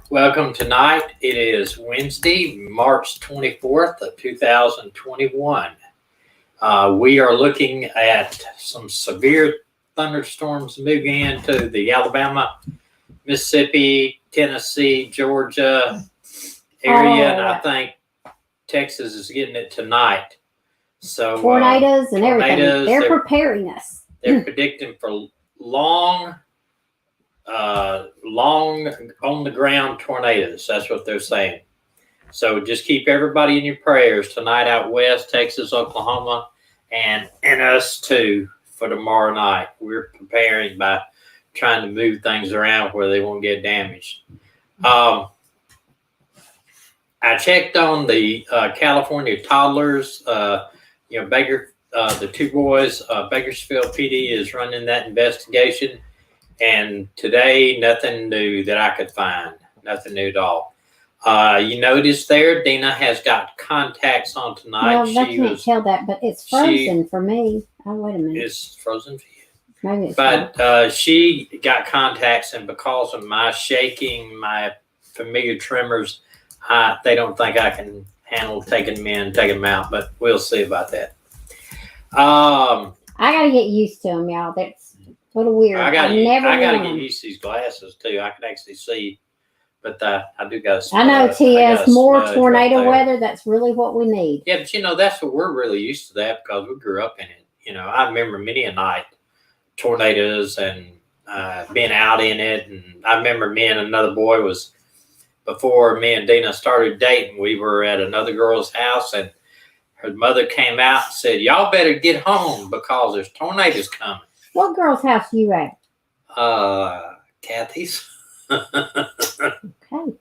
Welcome tonight. It is Wednesday, March 24th of 2021. We are looking at some severe thunderstorms moving into the Alabama, Mississippi, Tennessee, Georgia area, and I think Texas is getting it tonight. So tornadoes and everything. They're preparing us. They're predicting for long on the ground tornadoes. That's what they're saying. So just keep everybody in your prayers tonight out west, Texas, Oklahoma, and us too for tomorrow night. We're preparing by trying to move things around where they won't get damaged. I checked on the California toddlers. Baker, the two boys, Bakersfield PD is running that investigation. And today, nothing new that I could find. Nothing new at all. You notice there, Dina has got contacts on tonight. Well, I can't tell that, but it's frozen for me. Oh, wait a minute. It's frozen for you. Maybe it's but she got contacts, and because of my shaking, my familiar tremors, they don't think I can handle taking them in, taking them out, but we'll see about that. I got to get used to them, y'all. That's a little weird. I got to get used to these glasses too. I can actually see, but I do got to. I know, TS, more tornado weather. That's really what we need. Yeah, but that's what we're really used to that because we grew up in it. I remember many a night tornadoes and being out in it. And I remember me and another boy before me and Dina started dating, we were at another girl's house and her mother came out and said, "Y'all better get home because there's tornadoes coming." What girl's house you at? Kathy's. Okay.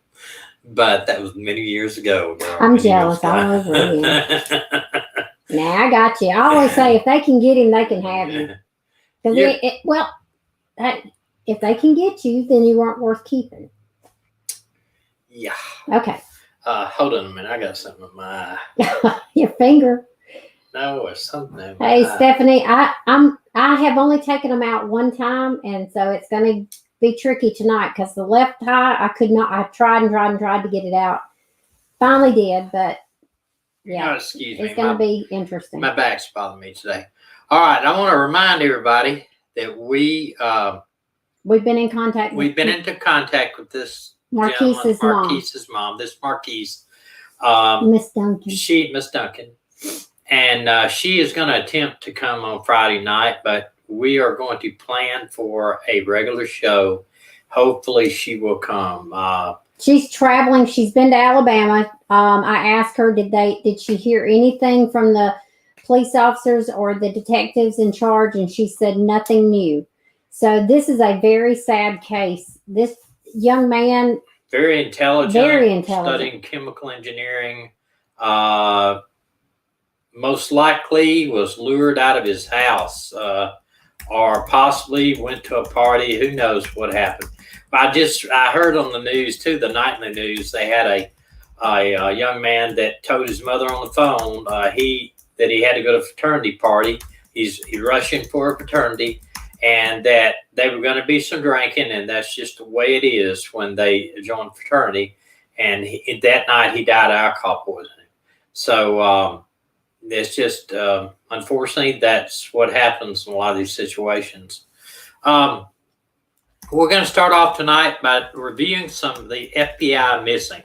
But that was many years ago. Girl. I'm jealous all over again. Now I got you. I always say if they can get him, they can have him. If they can get you, then you aren't worth keeping. Yeah. Okay. Hold on a minute. I got something in my eye. Your finger. No, it's something. Hey, Stephanie, I have only taken them out one time, and so it's going to be tricky tonight because the left eye, I could not. I tried to get it out. Finally did, but yeah, excuse me. It's going to be interesting. My back's bothering me today. All right, I want to remind everybody that we've been in contact. We've been into contact with this Marquise's mom. This Marquise, Miss Duncan. Miss Duncan. And she is going to attempt to come on Friday night, but we are going to plan for a regular show. Hopefully she will come. She's traveling. She's been to Alabama. I asked her, did she hear anything from the police officers or the detectives in charge? And she said nothing new. So this is a very sad case. This young man. Very intelligent. Studying chemical engineering. Most likely was lured out of his house or possibly went to a party. Who knows what happened? But I heard on the news too, the nightly news, they had a young man that told his mother on the phone that he had to go to a fraternity party. He's rushing for a fraternity and that they were going to be some drinking, and that's just the way it is when they join fraternity. And that night he died of alcohol poisoning. So, it's just, unfortunately, that's what happens in a lot of these situations. We're going to start off tonight by reviewing some of the FBI missing.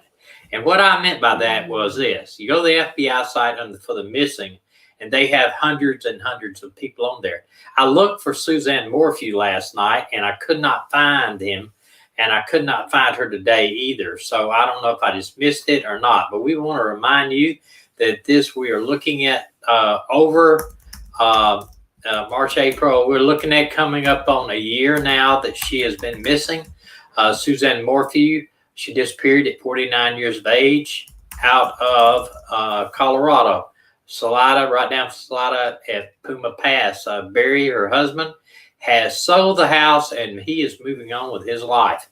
And what I meant by that was this. You go to the FBI site for the missing, and they have hundreds and hundreds of people on there. I looked for Suzanne Morphew last night, and I could not find him, and I could not find her today either. So I don't know if I just missed it or not. But we want to remind you that we are looking at over March, April. We're looking at coming up on a year now that she has been missing. Suzanne Morphew, she disappeared at 49 years of age out of Colorado. Salida, right down Salida at Puma Pass. Barry, her husband, has sold the house and he is moving on with his life.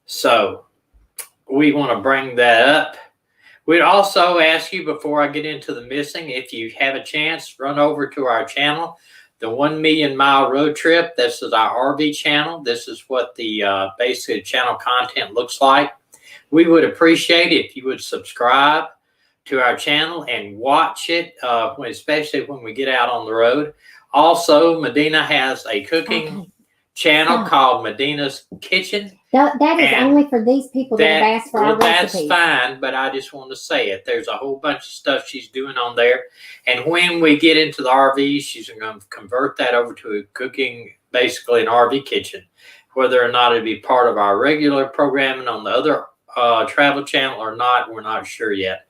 So we want to bring that up. We'd also ask you, before I get into the missing, if you have a chance, run over to our channel, the 1 Million Mile Road Trip. This is our RV channel. This is what the basic channel content looks like. We would appreciate it if you would subscribe to our channel and watch it, especially when we get out on the road. Also, Medina has a cooking channel called Medina's Kitchen. That is only for these people that have asked for our recipes. That's fine, but I just want to say it. There's a whole bunch of stuff she's doing on there. And when we get into the RV, she's going to convert that over to a cooking, basically an RV kitchen. Whether or not it'll be part of our regular programming on the other travel channel or not, we're not sure yet.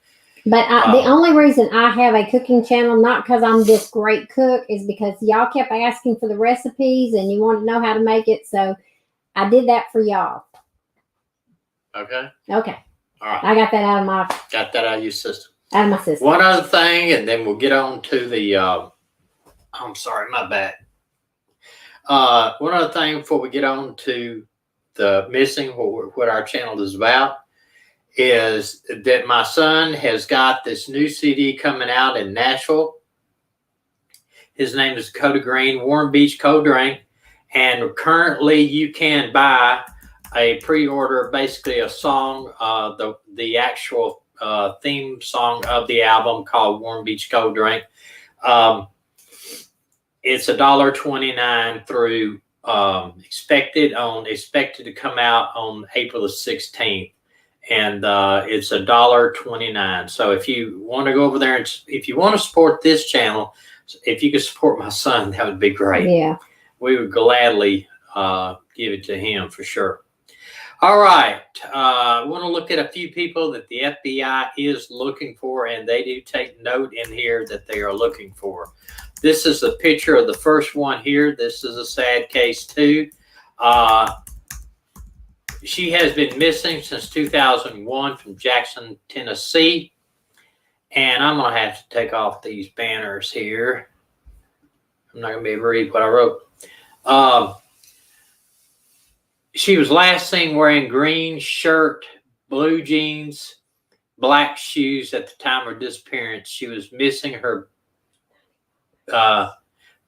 But the only reason I have a cooking channel, not because I'm this great cook, is because y'all kept asking for the recipes and you want to know how to make it. So I did that for y'all. Okay. Okay. All right. I got that out of your system. Out of my system. One other thing, and then we'll get on to the, I'm sorry, my bad. One other thing before we get on to the missing, what our channel is about, is that my son has got this new CD coming out in Nashville. His name is Dakota Green, Warm Beach Cold Drink. And currently you can buy a pre-order, basically a song, the actual theme song of the album called Warm Beach Cold Drink. It's $1.29 through expected to come out on April the 16th. And it's $1.29. So if you want to go over there and if you want to support this channel, if you could support my son, that would be great. Yeah. We would gladly give it to him for sure. All right. I want to look at a few people that the FBI is looking for, and they do take note in here that they are looking for. This is a picture of the first one here. This is a sad case too. She has been missing since 2001 from Jackson, Tennessee. And I'm going to have to take off these banners here. I'm not going to be able to read what I wrote. She was last seen wearing green shirt, blue jeans, black shoes at the time of her disappearance. She was missing her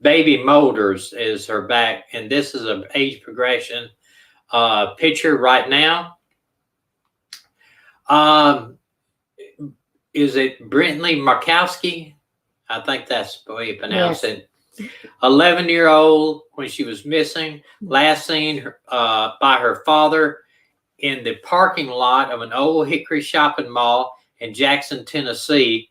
baby molars is her back. And this is an age progression picture right now. Is it Brittany Markowski? I think that's the way you pronounce it. 11-year-old when she was missing. Last seen by her father in the parking lot of an old Hickory shopping mall in Jackson, Tennessee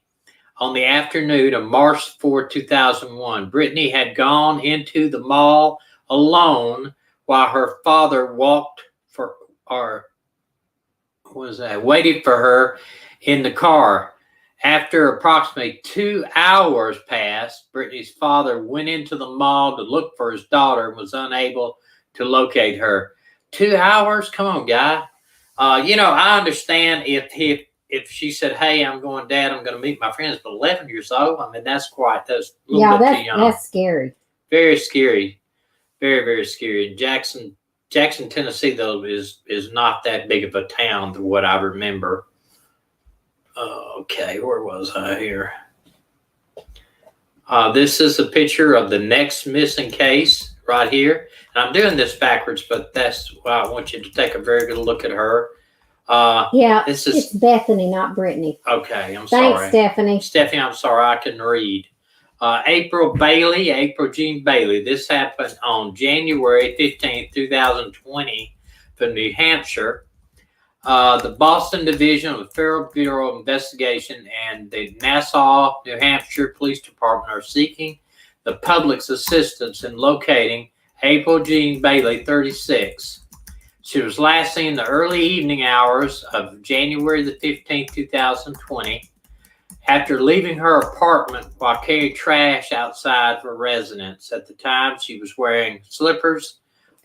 on the afternoon of March 4, 2001. Brittany had gone into the mall alone while her father waited for her in the car. After approximately 2 hours passed, Brittany's father went into the mall to look for his daughter and was unable to locate her. 2 hours? Come on, guy. I understand if she said, "Hey, I'm going, Dad, I'm going to meet my friends," but 11 years old, I mean, that's a little bit too young. That's scary. Very scary. Very, very scary. Jackson, Tennessee, though, is not that big of a town to what I remember. Okay, where was I here? This is a picture of the next missing case right here. And I'm doing this backwards, but that's why I want you to take a very good look at her. It's Bethany, not Brittany. Okay, I'm sorry. Thanks, Stephanie. Stephanie, I'm sorry, I couldn't read. April Jean Bailey. This happened on January 15th, 2020 from New Hampshire. The Boston Division of the Federal Bureau of Investigation and the Nassau, New Hampshire Police Department are seeking the public's assistance in locating April Jean Bailey, 36. She was last seen in the early evening hours of January the 15th, 2020, after leaving her apartment while carrying trash outside her residence. At the time, she was wearing slippers,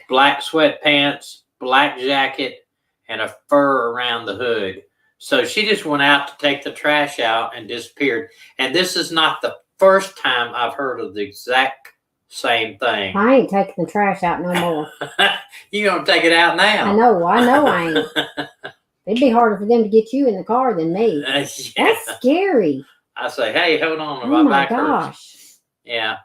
black sweatpants, black jacket, and a fur around the hood. So she just went out to take the trash out and disappeared. And this is not the first time I've heard of the exact same thing. I ain't taking the trash out no more. You gonna take it out now? I know I ain't. It'd be harder for them to get you in the car than me. Yeah. That's scary. I say, hey, hold on, Oh my back gosh. hurts. Yeah.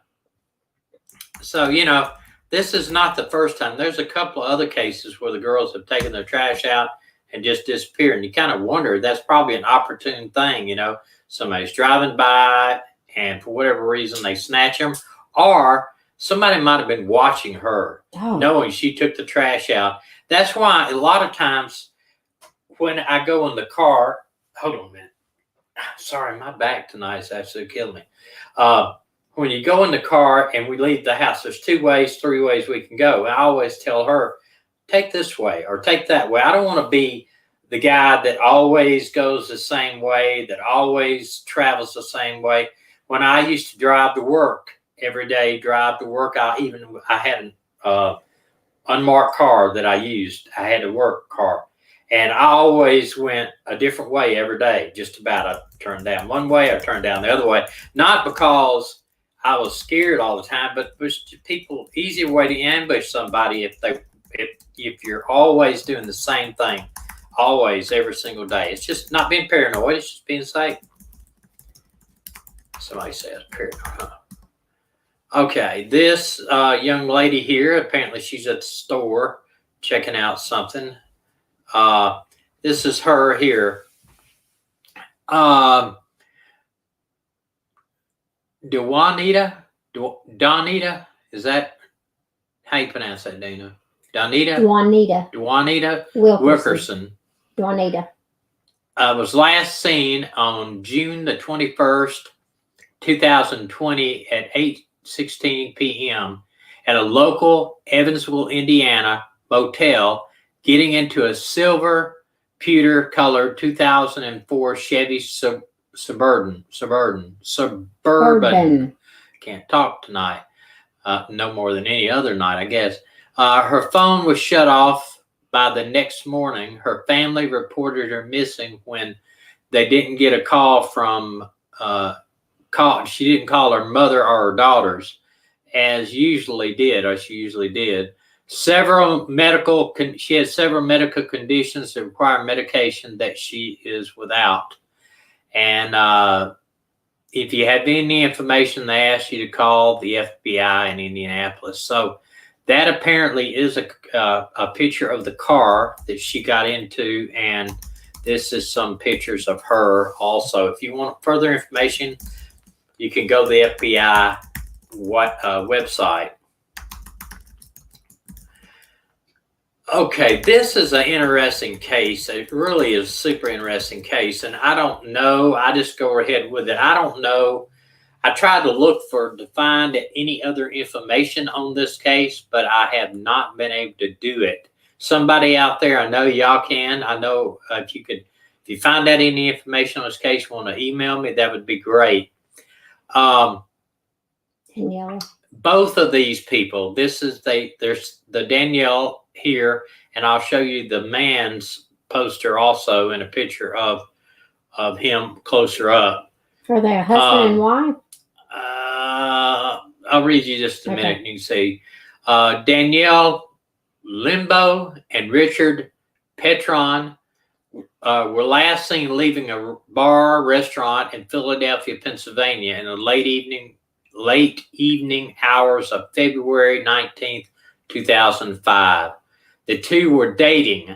So, you know, this is not the first time. There's a couple of other cases where the girls have taken their trash out and just disappeared. And you kind of wonder, that's probably an opportune thing, you know. Somebody's driving by and for whatever reason they snatch them. Or somebody might have been watching her, knowing she took the trash out. That's why a lot of times when I go in the car, hold on a minute. Sorry, my back tonight's actually killing me. When you go in the car and we leave the house, there's 2 ways, 3 ways we can go. I always tell her, take this way or take that way. I don't want to be the guy that always goes the same way, that always travels the same way. When I used to drive to work every day, I had an unmarked car that I used. I had a work car. And I always went a different way every day, just about. I turned down one way, I turned down the other way. Not because I was scared all the time, but it was people easier way to ambush somebody if you're always doing the same thing, always, every single day. It's just not being paranoid, it's just being safe. Somebody says paranoid. Okay, this young lady here, apparently she's at the store checking out something. This is her here. Donita, is that how you pronounce that, Dana? Juanita Wilkerson. Juanita. Was last seen on June the 21st, 2020 at 8:16 p.m. at a local Evansville, Indiana motel, getting into a silver pewter colored 2004 Chevy Suburban. Can't talk tonight. No more than any other night, I guess. Her phone was shut off by the next morning. Her family reported her missing when they didn't get a call from she didn't call her mother or her daughters as she usually did. She has several medical conditions that require medication that she is without. And if you have any information, they ask you to call the FBI in Indianapolis. So that apparently is a picture of the car that she got into, and this is some pictures of her also. If you want further information, you can go to the FBI website. Okay, this is an interesting case. It really is a super interesting case, and I don't know. I just go ahead with it. I don't know. I tried to find any other information on this case, but I have not been able to do it. Somebody out there, I know y'all can. I know if you find out any information on this case, want to email me, that would be great. Danielle. Both of these people, there's the Danielle here, and I'll show you the man's poster also in a picture of him closer up. Are they a husband and wife? I'll read you just a minute and you can see. Danielle Limbo and Richard Petron were last seen leaving a restaurant in Philadelphia, Pennsylvania in the late evening hours of February 19th, 2005. The two were dating.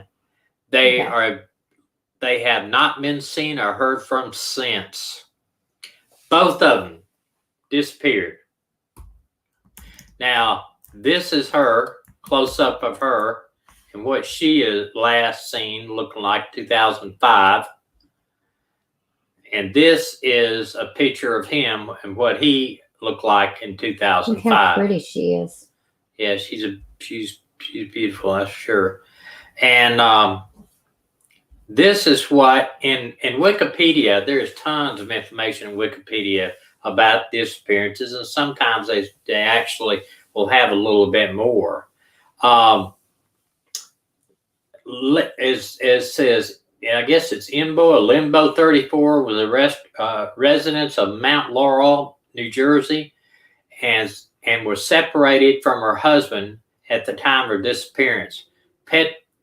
They have not been seen or heard from since. Both of them disappeared. Now, this is her, close up of her, and what she is last seen looking like 2005. And this is a picture of him and what he looked like in 2005. Look how pretty she is. Yeah, she's beautiful, that's for sure. And this is what in Wikipedia, there's tons of information in Wikipedia about disappearances, and sometimes they actually will have a little bit more. It says I guess it's Limbo 34 was a residence of Mount Laurel, New Jersey, and was separated from her husband at the time of her disappearance.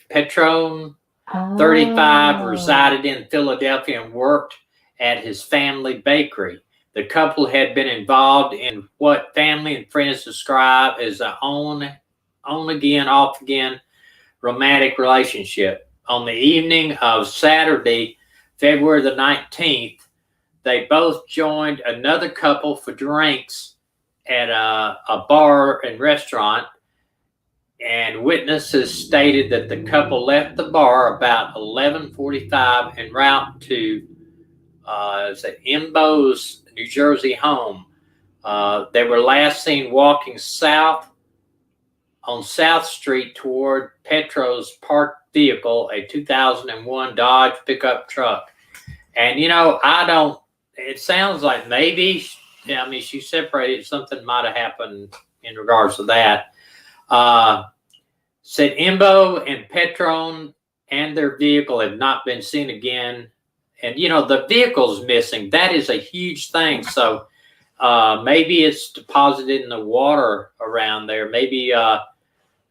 Petrone, 35, resided in Philadelphia and worked at his family bakery. The couple had been involved in what family and friends describe as an on-again, off-again romantic relationship. On the evening of Saturday, February the 19th, they both joined another couple for drinks at a bar and restaurant, and witnesses stated that the couple left the bar about 11:45 en route to Imbo's New Jersey home. They were last seen walking south on South Street toward Petro's parked vehicle, a 2001 Dodge pickup truck. And it sounds like maybe, she separated, something might have happened in regards to that. Said Imbo and Petrone and their vehicle have not been seen again. And, the vehicle's missing. That is a huge thing. So maybe it's deposited in the water around there. Maybe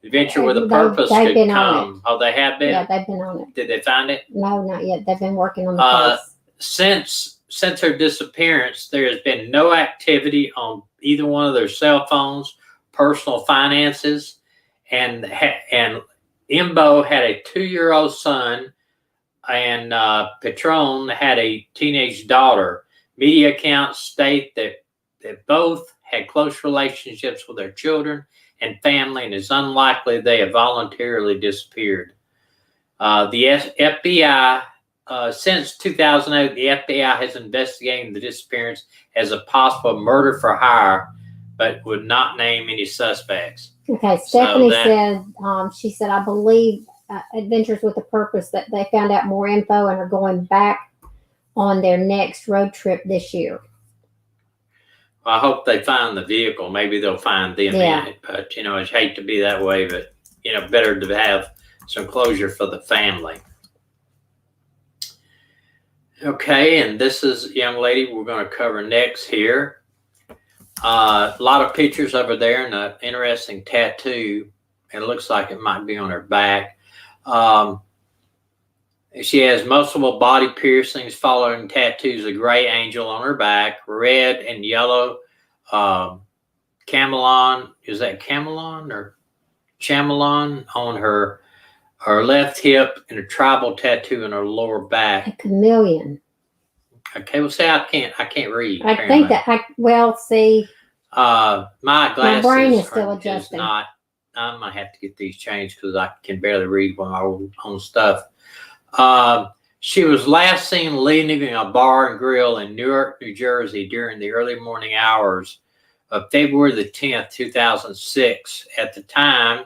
Adventure with a Purpose could come. Oh, they have been? Yeah, they've been on it. Did they find it? No, not yet. They've been working on the case. Since her disappearance, there has been no activity on either one of their cell phones, personal finances, and Imbo had a 2-year-old son, and Petrone had a teenage daughter. Media accounts state that both had close relationships with their children and family, and it's unlikely they have voluntarily disappeared. The FBI, since 2008, the FBI has investigated the disappearance as a possible murder for hire, but would not name any suspects. Okay, Stephanie she said, I believe Adventures with a Purpose, that they found out more info and are going back on their next road trip this year. Well, I hope they find the vehicle. Maybe they'll find them in it. But, I hate to be that way, but, better to have some closure for the family. Okay, and this is a young lady we're going to cover next here. A lot of pictures of her there, and an interesting tattoo. It looks like it might be on her back. She has multiple body piercings following tattoos, a gray angel on her back, red and yellow camelon. Is that camelon or chamelon on her left hip, and a tribal tattoo in her lower back? A chameleon. Okay, well, see, I can't read. I think that see. My glasses. My brain is still adjusting. I might have to get these changed because I can barely read my own stuff. She was last seen leaving a bar and grill in Newark, New Jersey during the early morning hours of February the 10th, 2006. At the time,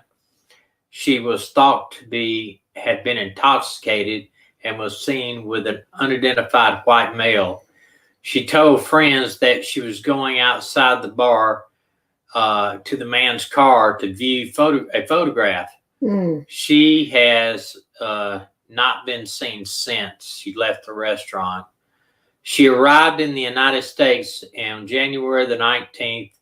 she was thought to had been intoxicated and was seen with an unidentified white male. She told friends that she was going outside the bar to the man's car to view a photograph. She has not been seen since she left the restaurant. She arrived in the United States on January the 19th,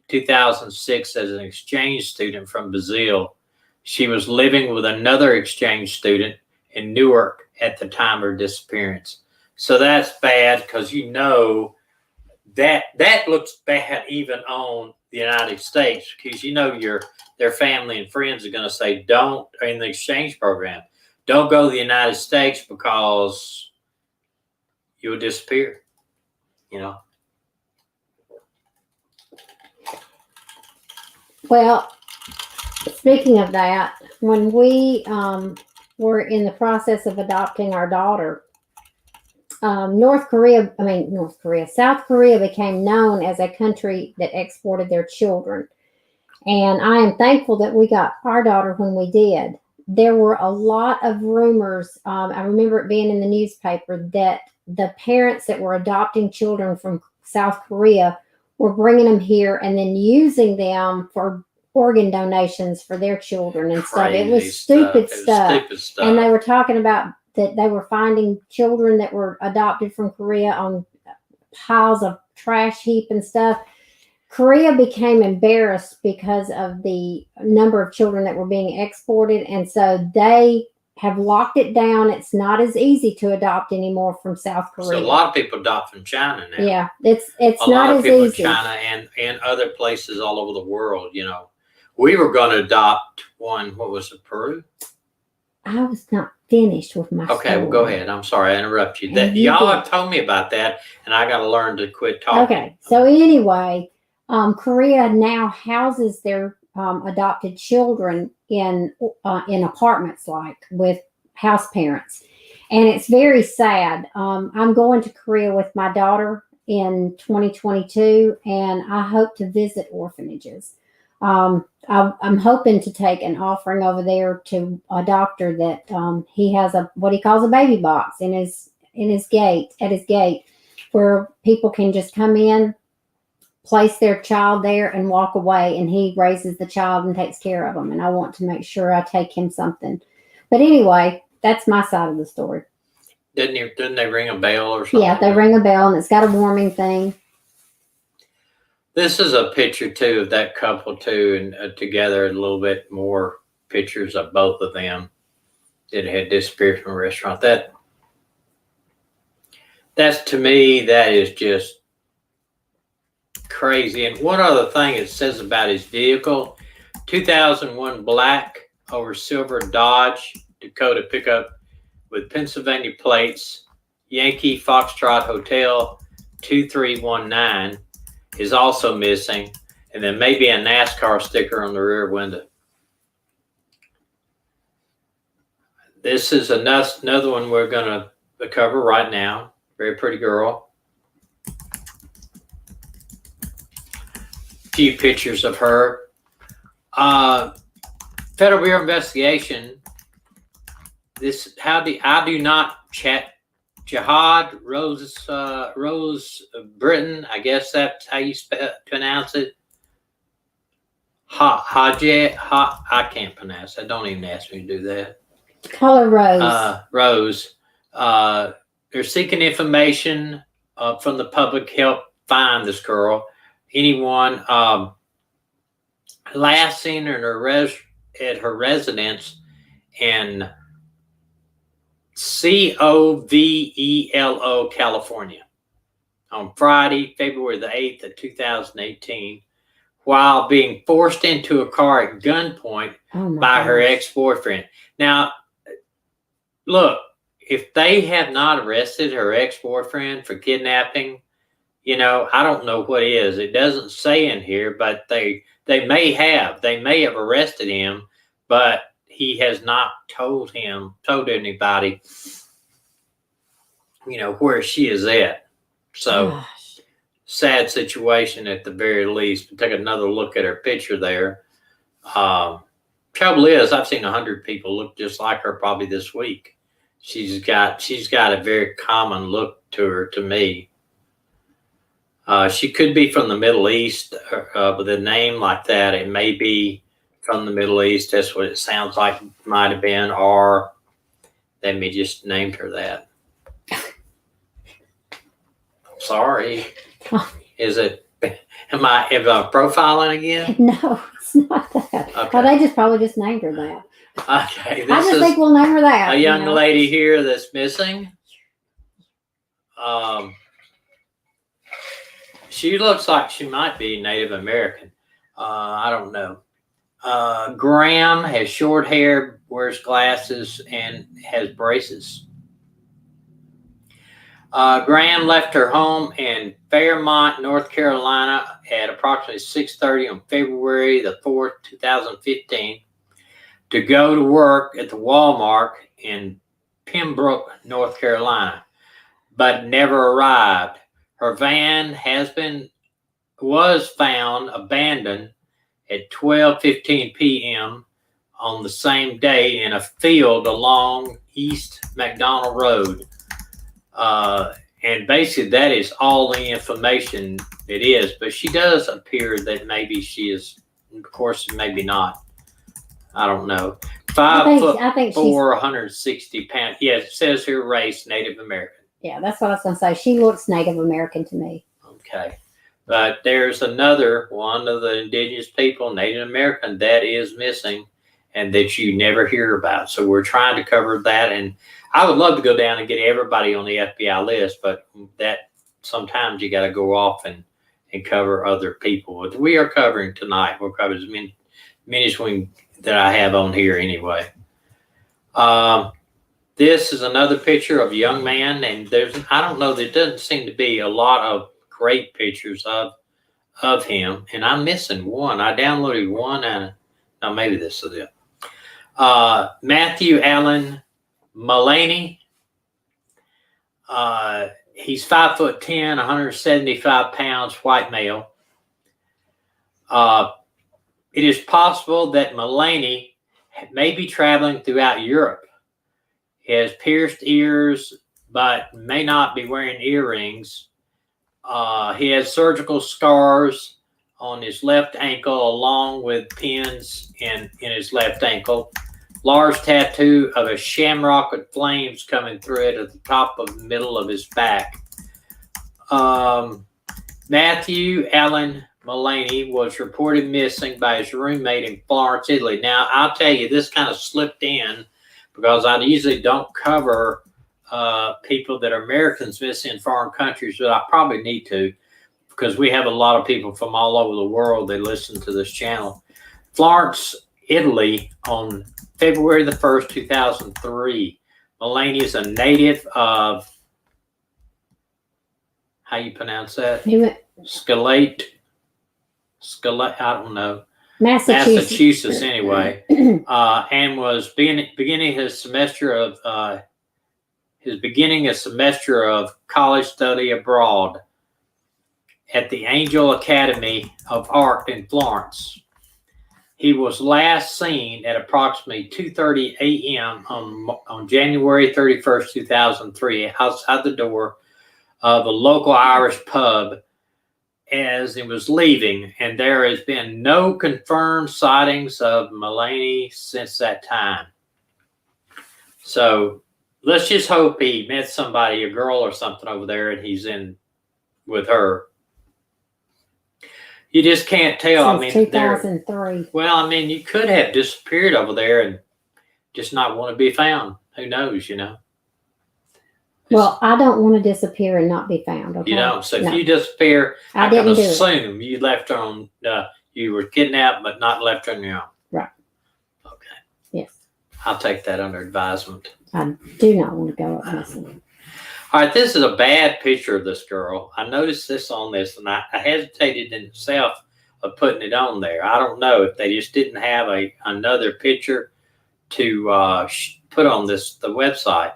2006 as an exchange student from Brazil. She was living with another exchange student in Newark at the time of her disappearance. So that's bad, because that looks bad even on the United States, because their family and friends are going to say, don't, in the exchange program, don't go to the United States because you'll disappear, Well, speaking of that, when we were in the process of adopting our daughter, South Korea became known as a country that exported their children. And I am thankful that we got our daughter when we did. There were a lot of rumors. I remember it being in the newspaper that the parents that were adopting children from South Korea were bringing them here and then using them for organ donations for their children and stuff. It was stupid stuff. And they were talking about that they were finding children that were adopted from Korea on piles of trash heap and stuff. Korea became embarrassed because of the number of children that were being exported, and so they have locked it down. It's not as easy to adopt anymore from South Korea. So a lot of people adopt from China now. Yeah, it's a not lot of as people easy. in China and other places all over the world. You know, we were going to adopt one. What was it, Peru? I was not finished with my Okay, story. well, go ahead. I'm sorry I interrupt you. And you Y'all did. have told me about that, and I got to learn to quit talking. Okay, so anyway, Korea now houses their adopted children in apartments, like with house parents, and it's very sad. I'm going to Korea with my daughter in 2022, and I hope to visit orphanages. I'm hoping to take an offering over there to a doctor that he has what he calls a baby box in his gate, where people can just come in, place their child there, and walk away, and he raises the child and takes care of them. And I want to make sure I take him something. But anyway, that's my side of the story. Didn't they ring a bell or something? Yeah, they ring a bell, and it's got a warming thing. This is a picture too of that couple too, and together a little bit more pictures of both of them that had disappeared from a restaurant. That's to me, that is just crazy. And one other thing it says about his vehicle: 2001 black over silver Dodge Dakota pickup with Pennsylvania plates, Yankee Foxtrot Hotel 2319 is also missing, and then maybe a NASCAR sticker on the rear window. This is another one we're going to cover right now. Very pretty girl. A few pictures of her. Federal Bureau of Investigation. I do not chat. Jihad Rose Britain, I guess that's how you pronounce it. I can't pronounce that. Don't even ask me to do that. Call her Rose. Rose. They're seeking information from the public to help find this girl. Anyone last seen at her residence in Covelo, California, on Friday, February the 8th of 2018, while being forced into a car at gunpoint by her ex-boyfriend. Now, look, if they have not arrested her ex-boyfriend for kidnapping, you know, I don't know what is. It doesn't say in here, but they may have. They may have arrested him, but he has not told anybody, you know, where she is at. So, gosh. Sad situation at the very least. But take another look at her picture there. Trouble is, I've seen 100 people look just like her probably this week. She's got a very common look to her, to me. She could be from the Middle East with a name like that. It may be from the Middle East. That's what it sounds like it might have been, or they may just named her that. Sorry. Is it? Am I profiling again? No, it's not that. Okay. Well, they probably just named her that. Okay. I just think we'll name her that. A young lady here that's missing. She looks like she might be Native American. I don't know. Graham has short hair, wears glasses, and has braces. Graham left her home in Fairmont, North Carolina at approximately 6:30 on February the 4th, 2015 to go to work at the Walmart in Pembroke, North Carolina, but never arrived. Her van was found abandoned at 12:15 p.m. on the same day in a field along East McDonald Road. And basically that is all the information it is, but she does appear that maybe she is, of course, maybe not. I don't know. 5 foot I think 4, 160 pounds. Yeah, it says here race Native American. Yeah, that's what I was going to say. She looks Native American to me. Okay. But there's another one of the indigenous people, Native American, that is missing and that you never hear about. So we're trying to cover that. And I would love to go down and get everybody on the FBI list, but that sometimes you got to go off and cover other people. But we are covering tonight. We'll cover as many as that I have on here anyway. This is another picture of a young man, and I don't know, there doesn't seem to be a lot of great pictures of him, and I'm missing one. I downloaded one, and no, maybe this is it. Matthew Allen Mullaney. He's 5'10", 175 pounds, white male. It is possible that Mullaney may be traveling throughout Europe. He has pierced ears, but may not be wearing earrings. He has surgical scars on his left ankle, along with pins in his left ankle. Large tattoo of a shamrock with flames coming through it at the top of the middle of his back. Matthew Allen Mullaney was reported missing by his roommate in Florence, Italy. Now, I'll tell you, this kind of slipped in because I usually don't cover people that are Americans missing in foreign countries, but I probably need to because we have a lot of people from all over the world that listen to this channel. Florence, Italy, on February the 1st, 2003. Mullaney is a native of, how you pronounce that? Scalate, I don't know. Massachusetts anyway. And was beginning a semester of college study abroad at the Angel Academy of Art in Florence. He was last seen at approximately 2:30 a.m. on January 31st, 2003, outside the door of a local Irish pub as he was leaving, and there has been no confirmed sightings of Mullaney since that time. So let's just hope he met somebody, a girl or something over there, and he's in with her. You just can't tell. Since 2003. Well, I mean, you could have disappeared over there and just not want to be found. Who knows, you know? Well, I don't want to disappear and not be found. Okay? You know, so if you disappear, I can assume you left her on, you were kidnapped, but not left her on your own. Right. Okay. Yes. I'll take that under advisement. I do not want to go up missing. All right, this is a bad picture of this girl. I noticed this on this, and I hesitated in itself of putting it on there. I don't know if they just didn't have another picture to put on the website,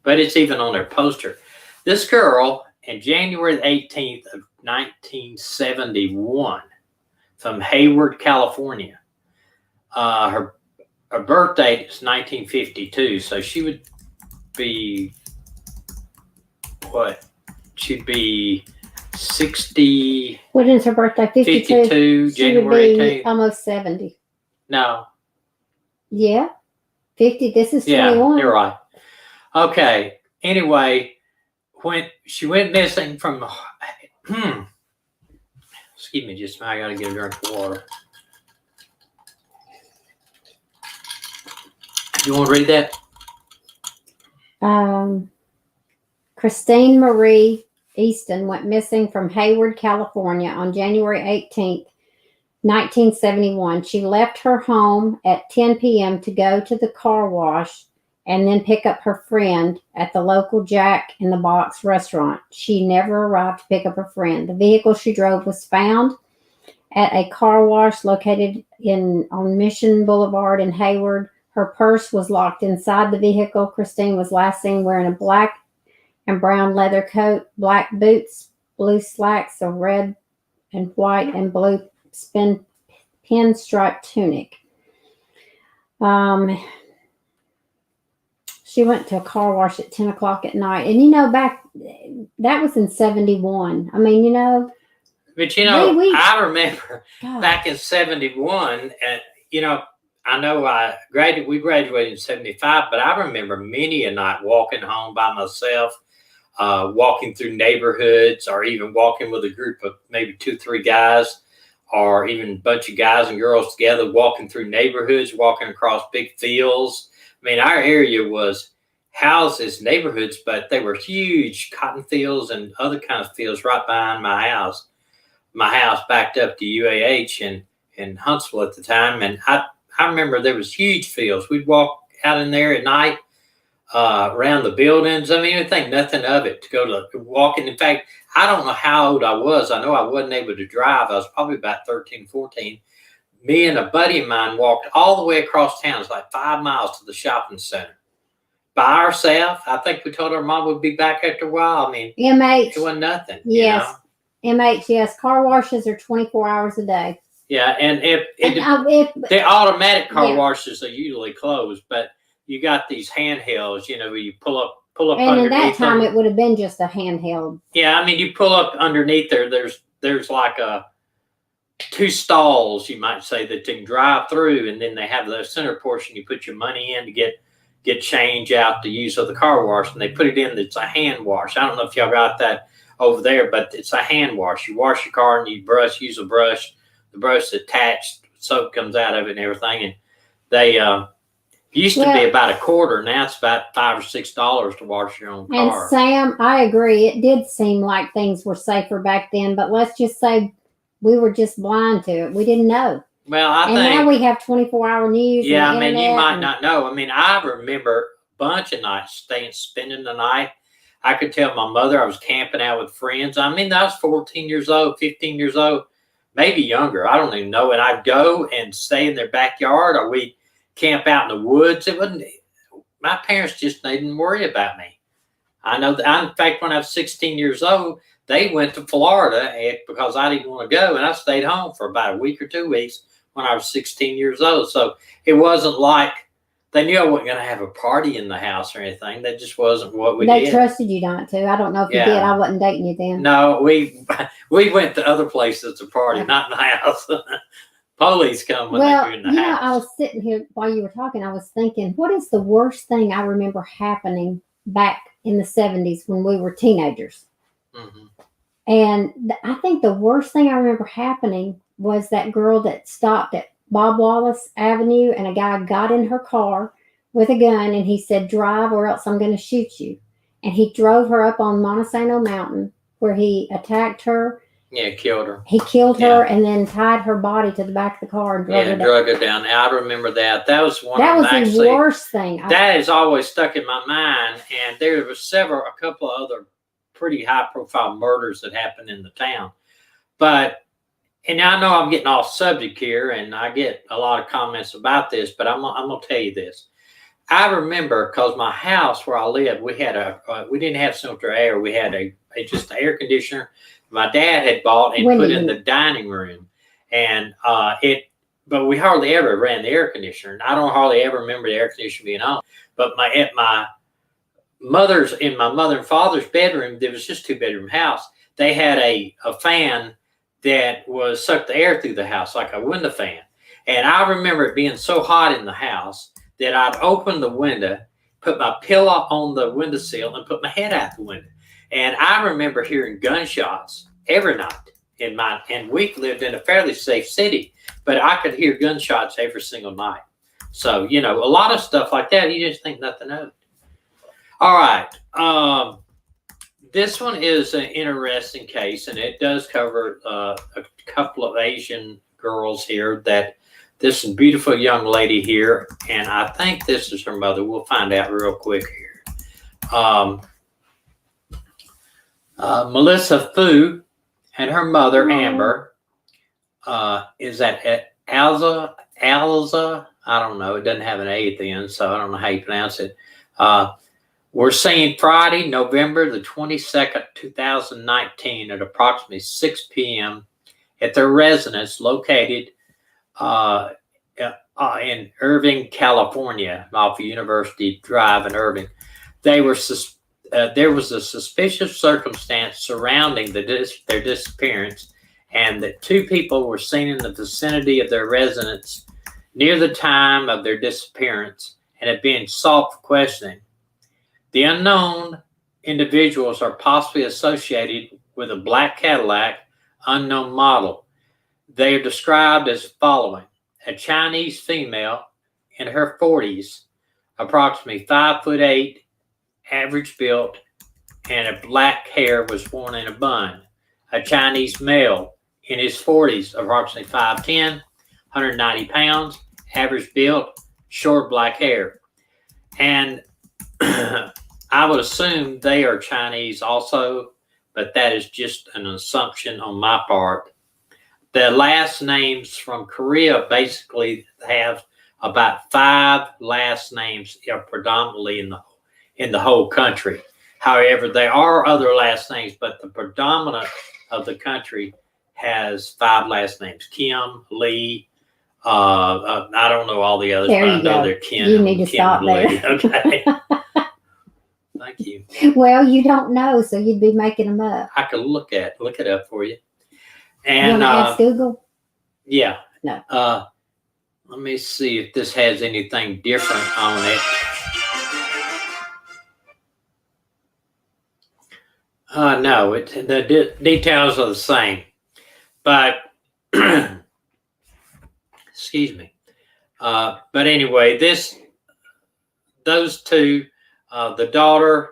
but it's even on their poster. This girl, in January 18th of 1971, from Hayward, California. Her birth date is 1952, so she would be what? She'd be 60. What is her birthday? 52, January 18th. Almost 70. No. Yeah. 50. This is 21. Yeah, you're right. Okay. Anyway, when she went missing from, excuse me just a minute, I gotta get a drink of water. You want to read that? Christine Marie Easton went missing from Hayward, California on January 18th, 1971. She left her home at 10 p.m. to go to the car wash and then pick up her friend at the local Jack in the Box restaurant. She never arrived to pick up her friend. The vehicle she drove was found at a car wash located on Mission Boulevard in Hayward. Her purse was locked inside the vehicle. Christine was last seen wearing a black and brown leather coat, black boots, blue slacks, a red and white and blue pinstripe tunic. She went to a car wash at 10 o'clock at night. And, that was in 71. I mean, But, I remember back in 71, and, I know we graduated in 75, but I remember many a night walking home by myself, walking through neighborhoods, or even walking with a group of maybe 2, 3 guys, or even a bunch of guys and girls together, walking through neighborhoods, walking across big fields. I mean, our area was houses, neighborhoods, but they were huge cotton fields and other kind of fields right behind my house. My house backed up to UAH in Huntsville at the time, and I remember there was huge fields. We'd walk out in there at night, around the buildings. I mean, I think nothing of it to go to walking. In fact, I don't know how old I was. I know I wasn't able to drive. I was probably about 13, 14. Me and a buddy of mine walked all the way across town. It's like 5 miles to the shopping center by ourselves. I think we told our mom we'd be back after a while. I mean, MH. it wasn't nothing. Yes. You know? MH, yes. Car washes are 24 hours a day. Yeah, and if the automatic car washes are usually closed, but you got these handhelds, you know, where you pull up and underneath. at that time, it would have been just a handheld. Yeah, I mean, you pull up underneath there. There's like 2 stalls, you might say, that you can drive through, and then they have the center portion. You put your money in to get change out to use of the car wash, and they put it in. It's a hand wash. I don't know if y'all got that over there, but it's a hand wash. You wash your car and you use a brush. The brush is attached, soap comes out of it and everything. And they used to be about $1. Now it's about $5 or $6 to wash your own car. And Sam, I agree. It did seem like things were safer back then, but let's just say we were just blind to it. We didn't know. Well, I think now we have 24-hour news. Yeah, I mean, you might not know. I mean, I remember a bunch of nights spending the night. I could tell my mother I was camping out with friends. I mean, I was 14 years old, 15 years old. Maybe younger, I don't even know. And I'd go and stay in their backyard, or we'd camp out in the woods. It wasn't. My parents just didn't worry about me. I know that. In fact, when I was 16 years old, they went to Florida because I didn't want to go, and I stayed home for about a week or 2 weeks when I was 16 years old. So it wasn't like they knew I wasn't going to have a party in the house or anything. That just wasn't what we did. They trusted you not to. I don't know if you did. I wasn't dating you then. No, we went to other places to party, not in the house. Police come when they're in the house. I was sitting here while you were talking. I was thinking, what is the worst thing I remember happening back in the 70s when we were teenagers? Mm-hmm. And I think the worst thing I remember happening was that girl that stopped at Bob Wallace Avenue, and a guy got in her car with a gun, and he said, "Drive or else I'm going to shoot you." And he drove her up on Montesano Mountain, where he attacked her. Yeah, killed her. He killed her and then tied her body to the back of the car and drug her down. I remember that. That was one. That was the worst thing. That has always stuck in my mind. And there was a couple of other pretty high-profile murders that happened in the town. But, and I know I'm getting off subject here, and I get a lot of comments about this, but I'm gonna tell you this. I remember, because my house where I lived, we didn't have central air. We had just an air conditioner my dad had bought and put in the dining room, and but we hardly ever ran the air conditioner. And I don't hardly ever remember the air conditioner being on. But in my mother and father's bedroom, there was just 2-bedroom house. They had a fan that sucked the air through the house like a window fan. And I remember it being so hot in the house that I'd open the window, put my pillow on the windowsill, and put my head out the window. And I remember hearing gunshots every night and we lived in a fairly safe city, but I could hear gunshots every single night. So, a lot of stuff like that, you just think nothing of it. All right. This one is an interesting case, and it does cover a couple of Asian girls here. This beautiful young lady here, and I think this is her mother. We'll find out real quick here. Melissa Fu and her mother, Amber, is at Alza. I don't know. It doesn't have an A at the end, so I don't know how you pronounce it. We're seeing Friday, November the 22nd, 2019 at approximately 6 p.m. at their residence located in Irving, California, off of University Drive in Irving. There was a suspicious circumstance surrounding their disappearance, and that 2 people were seen in the vicinity of their residence near the time of their disappearance and have been sought for questioning. The unknown individuals are possibly associated with a black Cadillac, unknown model. They are described as following: a Chinese female in her 40s, approximately 5'8", average built, and black hair, was worn in a bun. A Chinese male in his 40s, approximately 5'10", 190 pounds, average built, short black hair. And I would assume they are Chinese also, but that is just an assumption on my part. The last names from Korea basically have about 5 last names predominantly in the whole country. However, there are other last names, but the predominant of the country has 5 last names: Kim, Lee. I don't know all the others, There but I you know go. they're Kim. You need to Kim stop and Lee. there. Okay. Thank you. Well, you don't know, so you'd be making them up. I could look it up for you. You And want to ask Google? yeah. No. Let me see if this has anything different on it. No, the details are the same, but excuse me. But anyway, those two, the daughter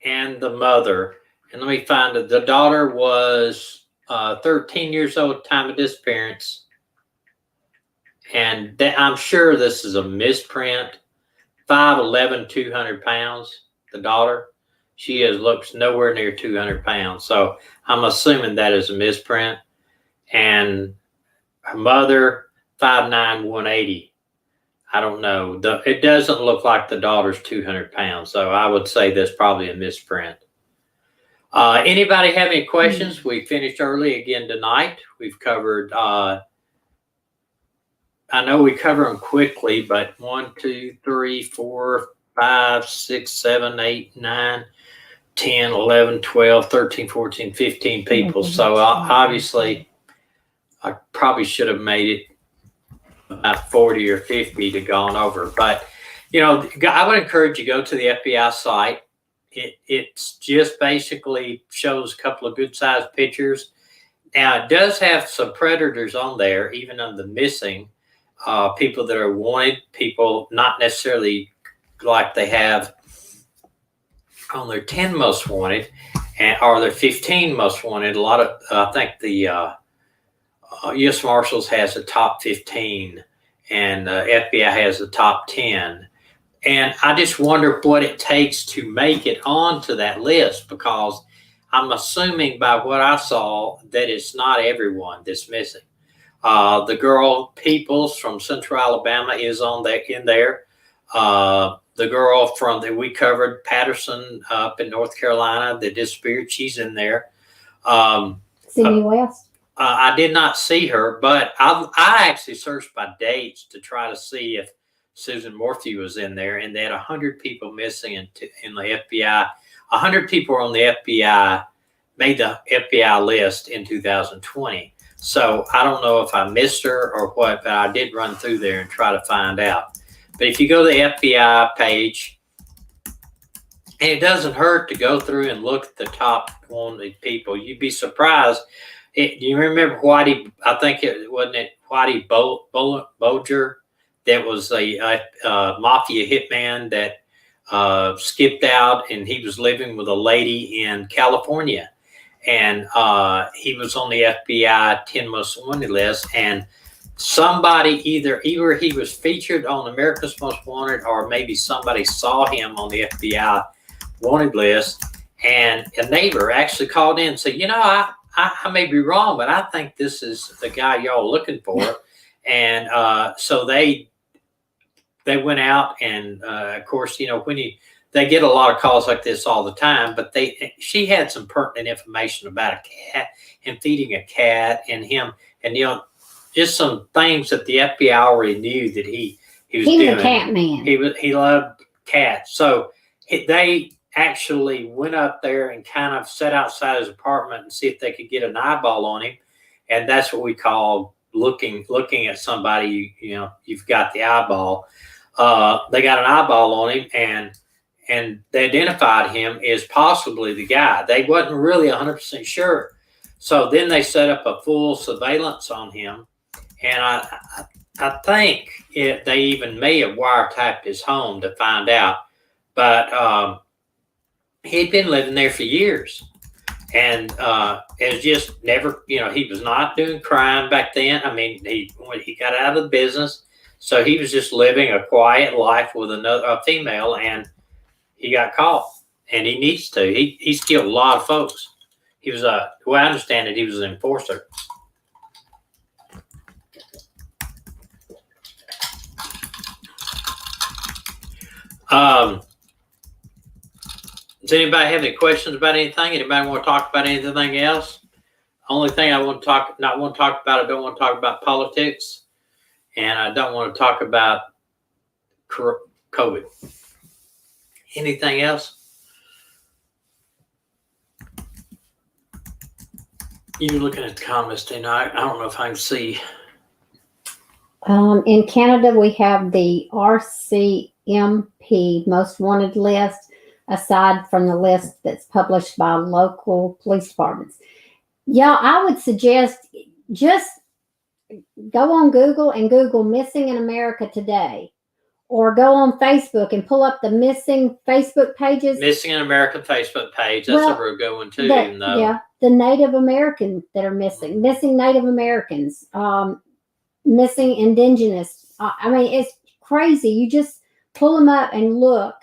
and the mother, and let me find it. The daughter was 13 years old, time of disappearance, and I'm sure this is a misprint. 5'11", 200 pounds. The daughter. She looks nowhere near 200 pounds. So I'm assuming that is a misprint. And her mother, 5'9", 180. I don't know. It doesn't look like the daughter's 200 pounds. So I would say that's probably a misprint. Anybody have any questions? We finished early again tonight. We've covered, I know we cover them quickly, but 1, 2, 3, 4, 5, 6, 7, 8, 9, 10, 11, 12, 13, 14, 15 people. So obviously, I probably should have made it about 40 or 50 to gone over. But, I would encourage you to go to the FBI site. It's just basically shows a couple of good-sized pictures. Now, it does have some predators on there, even on the missing, people that are wanted, people not necessarily like they have on their 10 most wanted or their 15 most wanted. A lot of, I think the U.S. Marshals has the top 15 and FBI has the top 10. And I just wonder what it takes to make it onto that list, because I'm assuming by what I saw that it's not everyone that's missing. The girl Peoples from Central Alabama is in there. The girl we covered, Patterson up in North Carolina, that disappeared, she's in there. Sydney West? I did not see her, but I actually searched by dates to try to see if Susan Morphew was in there, and they had 100 people missing in the FBI. 100 people on the FBI, made the FBI list in 2020. So I don't know if I missed her or what, but I did run through there and try to find out. But if you go to the FBI page, and it doesn't hurt to go through and look at the top wanted people, you'd be surprised. Do you remember Whitey? I think it wasn't it Whitey Bulger, that was a mafia hitman that skipped out, and he was living with a lady in California, and he was on the FBI 10 most wanted list, and somebody either he was featured on America's Most Wanted, or maybe somebody saw him on the FBI wanted list, and a neighbor actually called in and said, I may be wrong, but I think this is the guy y'all are looking for. And so they went out, and of course, when they get a lot of calls like this all the time, but she had some pertinent information about a cat, him feeding a cat, and him, and just some things that the FBI already knew that he was doing. He was a cat man. He loved cats. So they actually went up there and kind of sat outside his apartment and see if they could get an eyeball on him. And that's what we call looking at somebody, you've got the eyeball. They got an eyeball on him, and they identified him as possibly the guy. They wasn't really 100% sure. So then they set up a full surveillance on him, and I think they even may have wiretapped his home to find out. But he'd been living there for years, and it just never, he was not doing crime back then. I mean, he got out of the business, so he was just living a quiet life with a female, and he got caught, and he needs to. He's killed a lot of folks. He was the way I understand it, he was an enforcer. Does anybody have any questions about anything? Anybody want to talk about anything else? Only thing I want to talk about, I don't want to talk about politics, and I don't want to talk about COVID. Anything else? You're looking at the comments tonight. I don't know if I can see. In Canada, we have the RCMP most wanted list, aside from the list that's published by local police departments. Yeah, I would suggest just go on Google and Google missing in America today, or go on Facebook and pull up the missing Facebook pages. Missing in America Facebook page. That's a real good one too. Yeah, the Native American that are missing Native Americans, missing Indigenous. I mean, it's crazy. You just pull them up and look.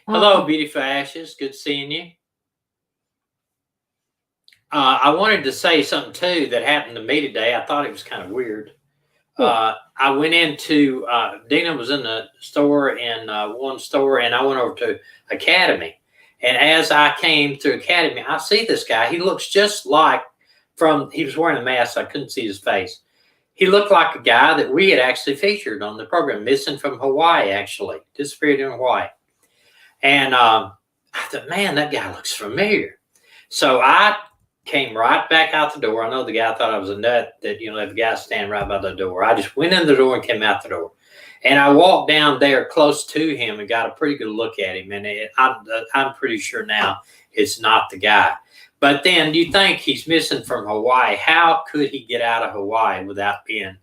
Hello, Beautiful Ashes. Good seeing you. I wanted to say something too that happened to me today. I thought it was kind of weird. I went into Dina was in the store in one store, and I went over to Academy. And as I came to Academy, I see this guy. He looks just like he was wearing a mask. So I couldn't see his face. He looked like a guy that we had actually featured on the program, missing from Hawaii, actually, disappeared in Hawaii. And I thought, man, that guy looks familiar. So I came right back out the door. I know the guy thought I was a nut that, the guy standing right by the door. I just went in the door and came out the door. And I walked down there close to him and got a pretty good look at him. And I'm pretty sure now it's not the guy. But then you think he's missing from Hawaii. How could he get out of Hawaii without being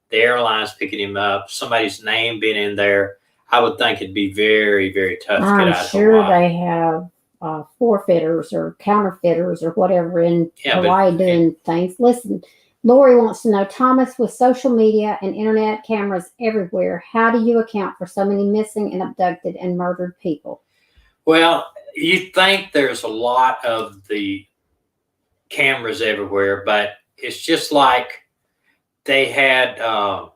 the airlines picking him up, somebody's name being in there? I would think it'd be very, very tough to get out of Hawaii. I'm sure they have forfeiters or counterfeiters or whatever in Hawaii doing things. Listen, Lori wants to know, Thomas, with social media and internet cameras everywhere, how do you account for so many missing and abducted and murdered people? Well, you think there's a lot of the cameras everywhere, but it's just like they had an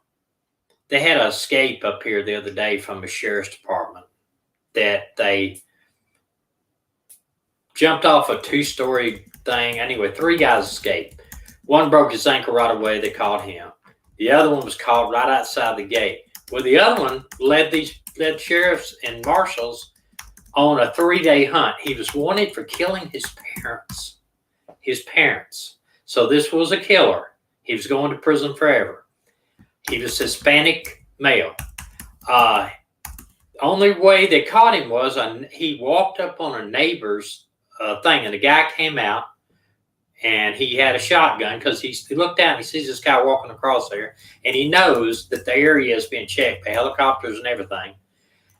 escape up here the other day from the sheriff's department that they jumped off a 2-story thing. Anyway, 3 guys escaped. One broke his ankle right away. They caught him. The other one was caught right outside the gate. Well, the other one led sheriffs and marshals on a 3-day hunt. He was wanted for killing his parents. So this was a killer. He was going to prison forever. He was Hispanic male. Only way they caught him was he walked up on a neighbor's thing, and the guy came out, and he had a shotgun because he looked out and he sees this guy walking across there, and he knows that the area is being checked by helicopters and everything.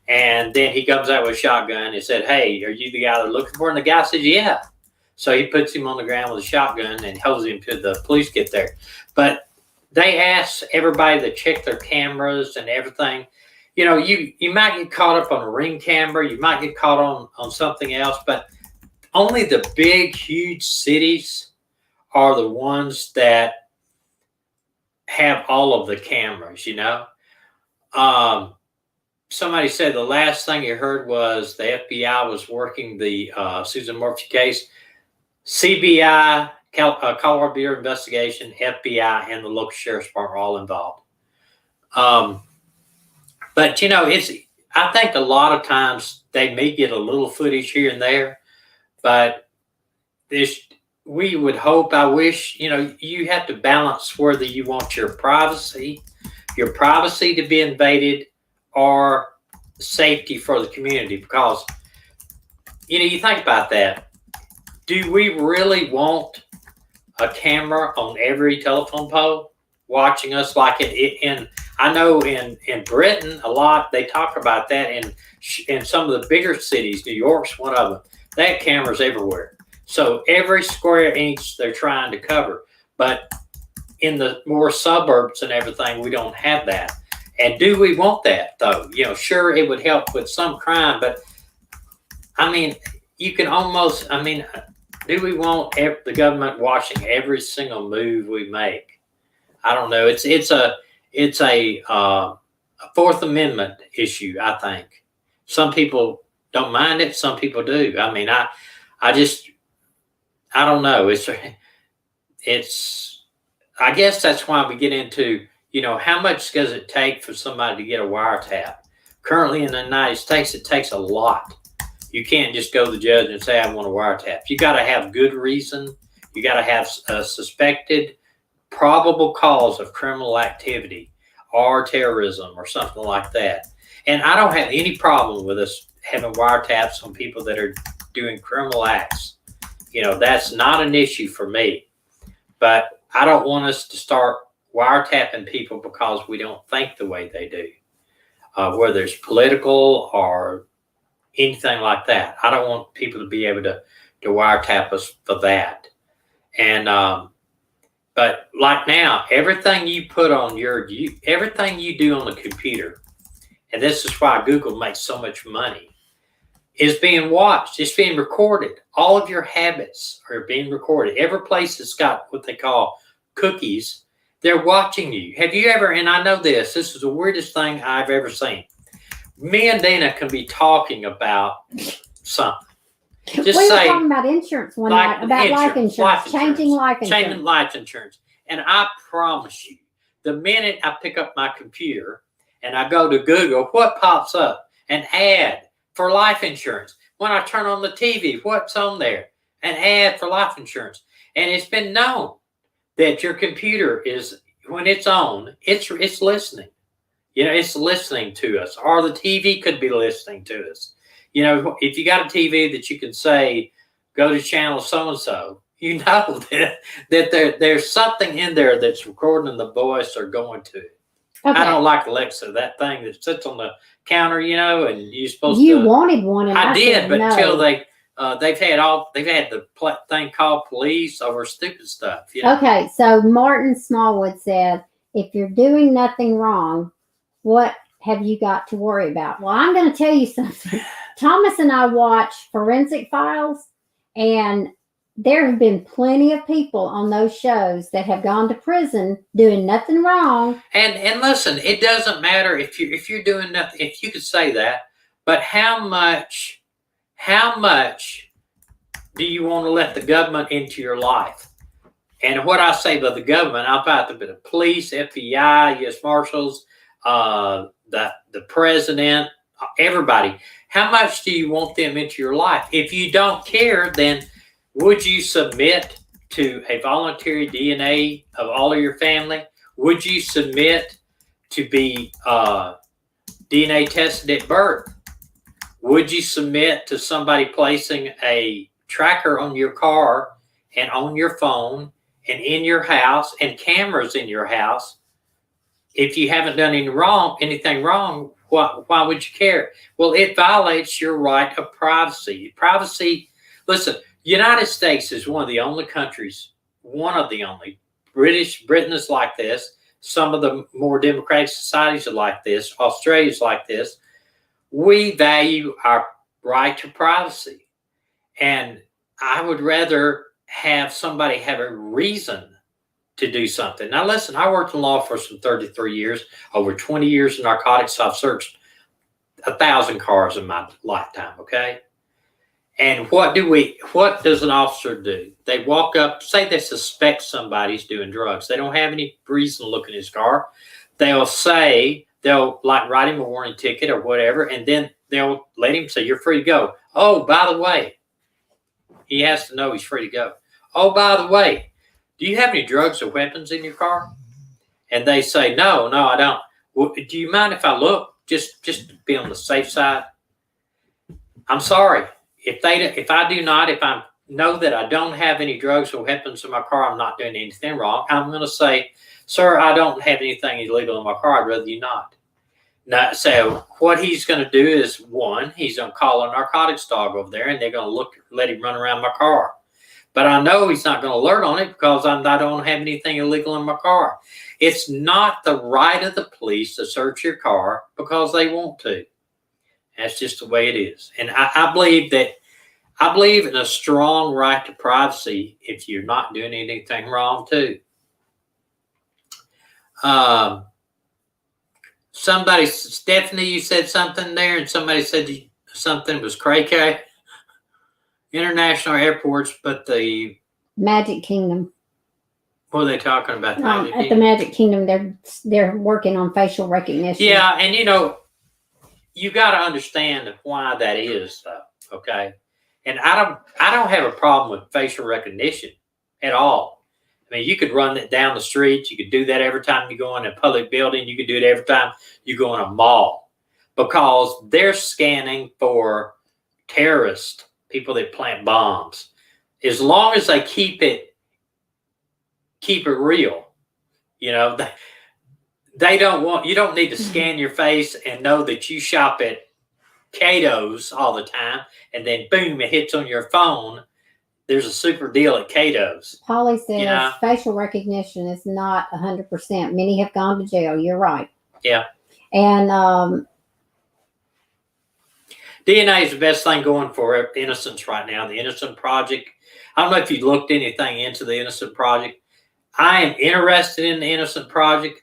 And then he comes out with a shotgun and said, "Hey, are you the guy they're looking for?" And the guy says, "Yeah." So he puts him on the ground with a shotgun and holds him till the police get there. But they ask everybody to check their cameras and everything. You might get caught up on a Ring camera. You might get caught on something else. But only the big, huge cities are the ones that have all of the cameras, Somebody said the last thing you heard was the FBI was working the Susan Murphy case. CBI, Colorado Bureau of Investigation, FBI, and the local sheriff's department are all involved. But, I think a lot of times they may get a little footage here and there, but we would hope, I wish, you have to balance whether you want your privacy to be invaded or safety for the community. Because, you think about that. Do we really want a camera on every telephone pole watching us like in I know in Britain a lot they talk about that in some of the bigger cities. New York's one of them. They have cameras everywhere. So every square inch they're trying to cover. But in the more suburbs and everything, we don't have that. And do we want that though? Sure, it would help with some crime, but I mean, you can almost, do we want the government watching every single move we make? I don't know. It's a Fourth Amendment issue. I think some people don't mind it. Some people do. I don't know. It's. I guess that's why we get into how much does it take for somebody to get a wiretap? Currently in the United States, it takes a lot. You can't just go to the judge and say, I want a wiretap. You got to have good reason. You got to have a suspected probable cause of criminal activity or terrorism or something like that. And I don't have any problem with us having wiretaps on people that are doing criminal acts. That's not an issue for me. But I don't want us to start wiretapping people because we don't think the way they do, whether it's political or anything like that. I don't want people to be able to wiretap us for that. And but like now, everything you put on everything you do on the computer, and this is why Google makes so much money, is being watched. It's being recorded. All of your habits are being recorded. Every place that's got what they call cookies, they're watching you. Have you ever, and I know this is the weirdest thing I've ever seen. Me and Dana can be talking about something. We were talking about insurance one night, about life insurance, changing life insurance. And I promise you, the minute I pick up my computer and I go to Google, what pops up? An ad for life insurance. When I turn on the TV, what's on there? An ad for life insurance. And it's been known that your computer is, when it's on, it's listening. It's listening to us, or the TV could be listening to us. If you got a TV that you can say, go to channel so-and-so, that there's something in there that's recording the voice or going to it. Okay. I don't like Alexa, that thing that sits on the counter, and you're supposed to. You wanted one, and I did, but no. Until they've had the thing called police over stupid stuff. Okay, so Martin Smallwood said, if you're doing nothing wrong, what have you got to worry about? Well, I'm going to tell you something. Thomas and I watch Forensic Files, and there have been plenty of people on those shows that have gone to prison doing nothing wrong. And listen, it doesn't matter if you're doing nothing. If you could say that, but how much do you want to let the government into your life? And what I say by the government, I'm about the police, FBI, U.S. Marshals, the president, everybody. How much do you want them into your life? If you don't care, then would you submit to a voluntary DNA of all of your family? Would you submit to be DNA tested at birth? Would you submit to somebody placing a tracker on your car and on your phone and in your house and cameras in your house? If you haven't done anything wrong, why would you care? Well, it violates your right of privacy. Listen, United States is one of the only countries, Britain is like this. Some of the more democratic societies are like this. Australia's like this. We value our right to privacy. And I would rather have somebody have a reason to do something. Now, listen, I worked in law for some 33 years, over 20 years in narcotics. I've searched 1,000 cars in my lifetime, okay? And what does an officer do? They walk up, say they suspect somebody's doing drugs. They don't have any reason to look in his car. They'll write him a warning ticket or whatever, and then they'll let him say, you're free to go. Oh, by the way, he has to know he's free to go. oh, by the way, do you have any drugs or weapons in your car? And they say, no, I don't. Well, do you mind if I look, just to be on the safe side? I'm sorry. If I know that I don't have any drugs or weapons in my car, I'm not doing anything wrong. I'm going to say, sir, I don't have anything illegal in my car. I'd rather you not. Now, so what he's going to do is, one, he's going to call a narcotics dog over there, and they're going to let him run around my car. But I know he's not going to alert on it because I don't have anything illegal in my car. It's not the right of the police to search your car because they want to. That's just the way it is. And I believe in a strong right to privacy if you're not doing anything wrong too. Stephanie, you said something there, and somebody said something was cray-cray. International airports, but the Magic Kingdom. What are they talking about? At the Magic Kingdom, they're working on facial recognition. Yeah, and you got to understand why that is, though. Okay, and I don't have a problem with facial recognition at all. I mean, you could run it down the street. You could do that every time you go in a public building. You could do it every time you go in a mall because they're scanning for terrorists, people that plant bombs. As long as they keep it real, they don't want, you don't need to scan your face and know that you shop at Cato's all the time, and then boom, it hits on your phone. There's a super deal at Cato's. Polly says facial recognition is not 100%. Many have gone to jail. You're right. Yeah. And DNA is the best thing going for Innocence right now. The Innocent Project. I don't know if you looked anything into the Innocent Project. I am interested in the Innocent Project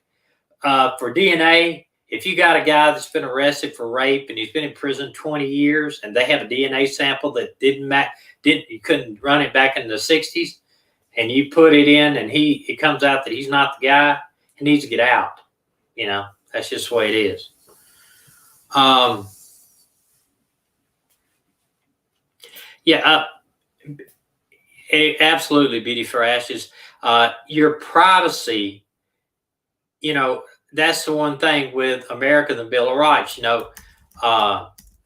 for DNA. If you got a guy that's been arrested for rape and he's been in prison 20 years and they have a DNA sample that you couldn't run it back in the 60s, and you put it in and it comes out that he's not the guy, he needs to get out. That's just the way it is. Absolutely, Beauty for Ashes. Your privacy, that's the one thing with America, the Bill of Rights. The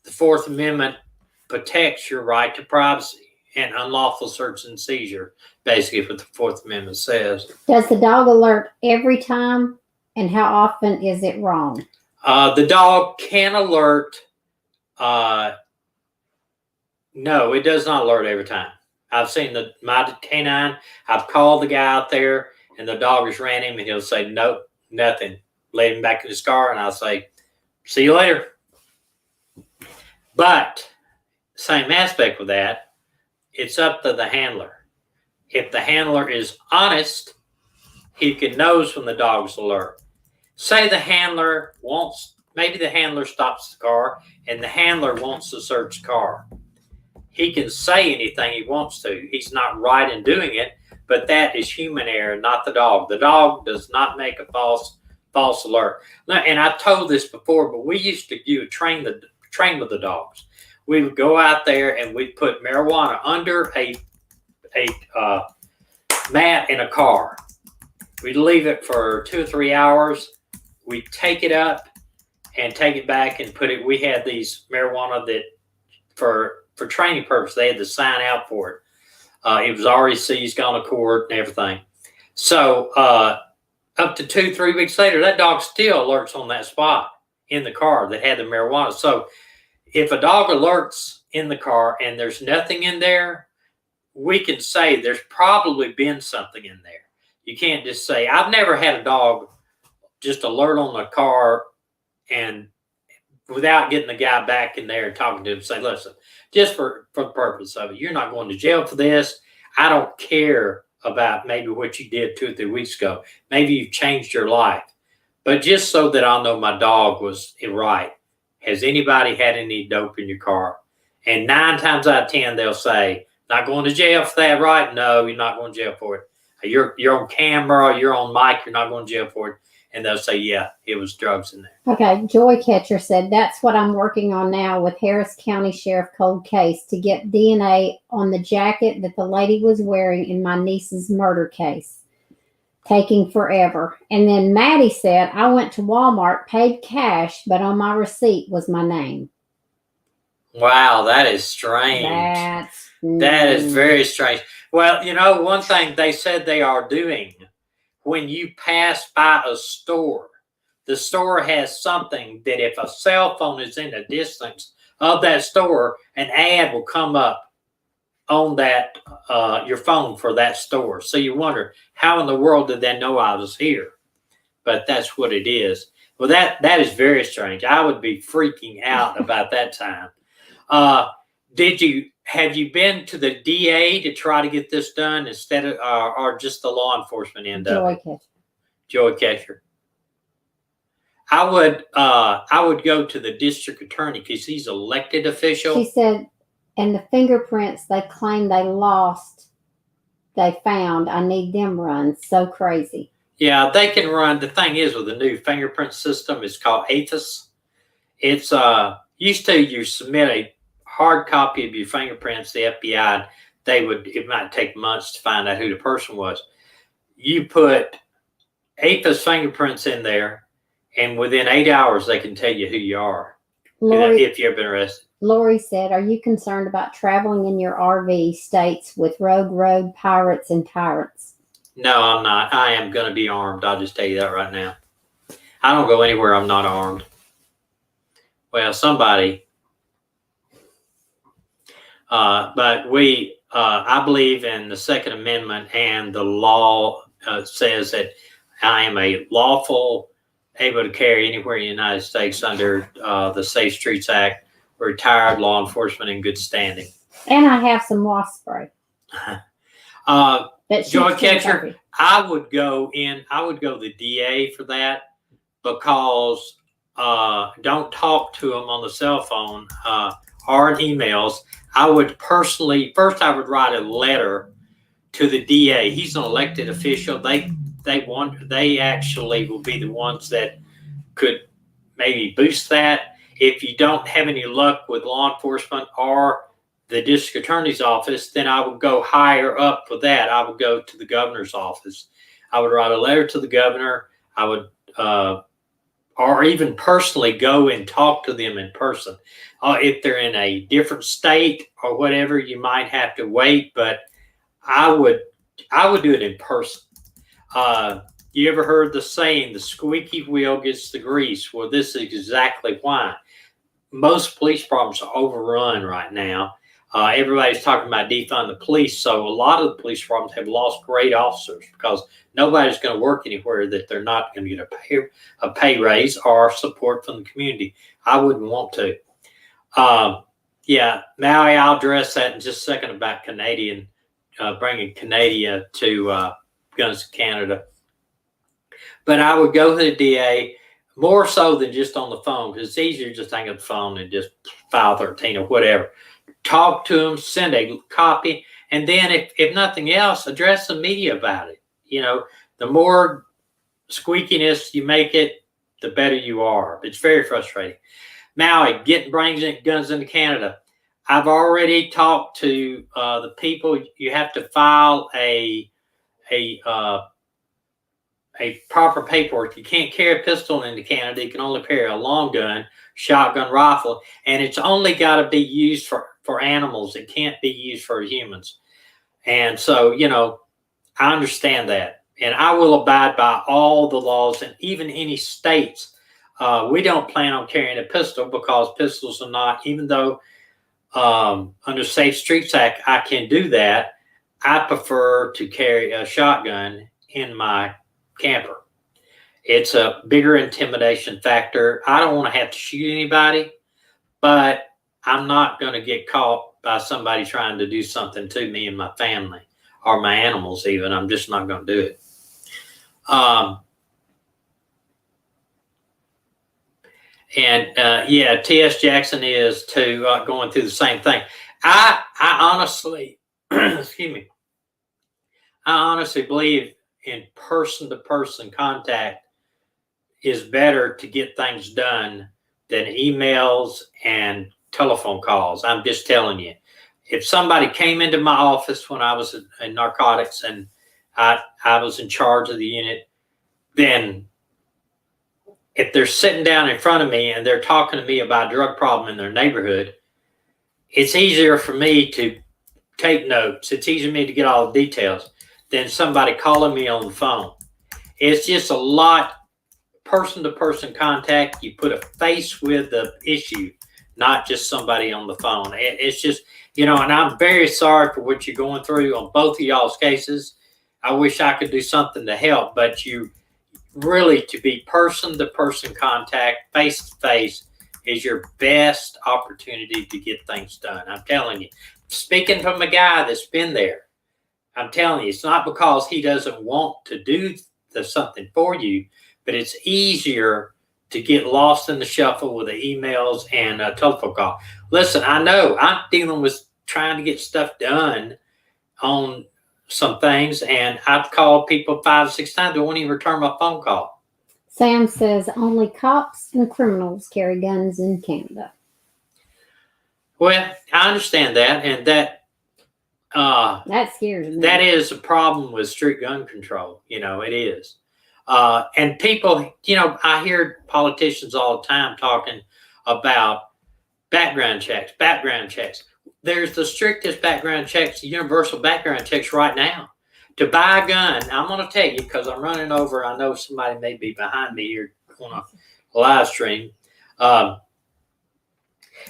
Fourth Amendment protects your right to privacy and unlawful search and seizure, basically what the Fourth Amendment says. Does the dog alert every time, and how often is it wrong? The dog can alert. No, it does not alert every time. I've seen my canine. I've called the guy out there, and the dog has ran him, and he'll say, nope, nothing. Let him back in his car, and I'll say, see you later. But same aspect with that, it's up to the handler. If the handler is honest, he can knows when the dog's alert. Say the handler maybe the handler stops the car, and the handler wants to search the car. He can say anything he wants to. He's not right in doing it, but that is human error, not the dog. The dog does not make a false alert. And I told this before, but we used to train with the dogs. We would go out there and we'd put marijuana under a mat in a car. We'd leave it for 2 or 3 hours. We'd take it up and take it back and put it. We had these marijuana that for training purposes, they had to sign out for it. It was already seized, gone to court and everything. So up to 2-3 weeks later, that dog still alerts on that spot in the car that had the marijuana. So if a dog alerts in the car and there's nothing in there, we can say there's probably been something in there. You can't just say, I've never had a dog just alert on the car and without getting the guy back in there and talking to him, say, listen, just for the purpose of it, you're not going to jail for this. I don't care about maybe what you did 2 or 3 weeks ago. Maybe you've changed your life. But just so that I'll know my dog was right, has anybody had any dope in your car? And 9 times out of 10, they'll say, not going to jail for that, right? No, you're not going to jail for it. You're on camera, you're on mic, you're not going to jail for it. and they'll say, yeah, it was drugs in there. Okay, Joy Catcher said, that's what I'm working on now with Harris County Sheriff Cold Case to get DNA on the jacket that the lady was wearing in my niece's murder case. Taking forever. And then Maddie said, I went to Walmart, paid cash, but on my receipt was my name. Wow, that is strange. That is very strange. Well, you know, one thing they said they are doing, when you pass by a store, the store has something that if a cell phone is in the distance of that store, an ad will come up on that your phone for that store. So you wonder, how in the world did they know I was here? But that's what it is. Well, that is very strange. I would be freaking out about that time. Have you been to the DA to try to get this done instead of or just the law enforcement end of it? Joy Catcher. I would go to the district attorney because he's elected official. She said, and the fingerprints they claim they lost, they found. I need them run. So crazy. Yeah, they can run. The thing is, with the new fingerprint system, it's called APHIS. It's used to you submit a hard copy of your fingerprints to the FBI. It might take months to find out who the person was. You put APHIS fingerprints in there, and within 8 hours, they can tell you who you are. Lori, if you've been arrested. Lori said, are you concerned about traveling in your RV states with rogue road pirates and tyrants? No, I'm not. I am going to be armed. I'll just tell you that right now. I don't go anywhere I'm not armed. Well, somebody. But I believe in the Second Amendment, and the law says that I am a lawful able to carry anywhere in the United States under the Safe Streets Act, retired law enforcement in good standing. And I have some wasp spray. Joy Catcher, I would go the DA for that, because don't talk to them on the cell phone or in emails. I would personally, first I would write a letter to the DA. He's an elected official. They actually will be the ones that could maybe boost that. If you don't have any luck with law enforcement or the district attorney's office, then I would go higher up for that. I would go to the governor's office. I would write a letter to the governor. I would, or even personally go and talk to them in person. If they're in a different state or whatever, you might have to wait, but I would do it in person. You ever heard the saying, the squeaky wheel gets the grease? Well, this is exactly why. Most police departments are overrun right now. Everybody's talking about defund the police, so a lot of the police departments have lost great officers because nobody's going to work anywhere that they're not going to get a pay raise or support from the community. I wouldn't want to. Yeah, Maui, I'll address that in just a second about bringing Canada to Guns Canada. But I would go to the DA more so than just on the phone, because it's easier to just hang up the phone and just file 13 or whatever. Talk to them, send a copy, and then if nothing else, address the media about it. You know, the more squeakiness you make it, the better you are. It's very frustrating. Maui, bringing guns into Canada. I've already talked to the people. You have to file a proper paperwork. You can't carry a pistol into Canada. You can only carry a long gun, shotgun, rifle, and it's only got to be used for animals. It can't be used for humans. And so, you know, I understand that, and I will abide by all the laws, and even any states. We don't plan on carrying a pistol because pistols are not, even though under Safe Streets Act I can do that, I prefer to carry a shotgun in my camper. It's a bigger intimidation factor. I don't want to have to shoot anybody, but I'm not going to get caught by somebody trying to do something to me and my family or my animals even. I'm just not going to do it. Yeah, T.S. Jackson is too, going through the same thing. I honestly, excuse me, I honestly believe in person-to-person contact is better to get things done than emails and telephone calls. I'm just telling you. If somebody came into my office when I was in narcotics and I was in charge of the unit, then if they're sitting down in front of me and they're talking to me about a drug problem in their neighborhood, it's easier for me to take notes. It's easier for me to get all the details than somebody calling me on the phone. It's just a lot person-to-person contact. You put a face with the issue, not just somebody on the phone. It's just, and I'm very sorry for what you're going through on both of y'all's cases. I wish I could do something to help, but you really, to be person-to-person contact, face-to-face, is your best opportunity to get things done. I'm telling you, speaking from a guy that's been there, I'm telling you, it's not because he doesn't want to do something for you, but it's easier to get lost in the shuffle with the emails and a telephone call. Listen, I know I'm dealing with trying to get stuff done on some things, and I've called people 5, 6 times. They won't even return my phone call. Sam says only cops and criminals carry guns in Canada. Well, I understand that, and that scares me. That is a problem with strict gun control. It is. And people, I hear politicians all the time talking about background checks. There's the strictest background checks, universal background checks right now. To buy a gun, I'm going to tell you, because I'm running over, I know somebody may be behind me here on a live stream.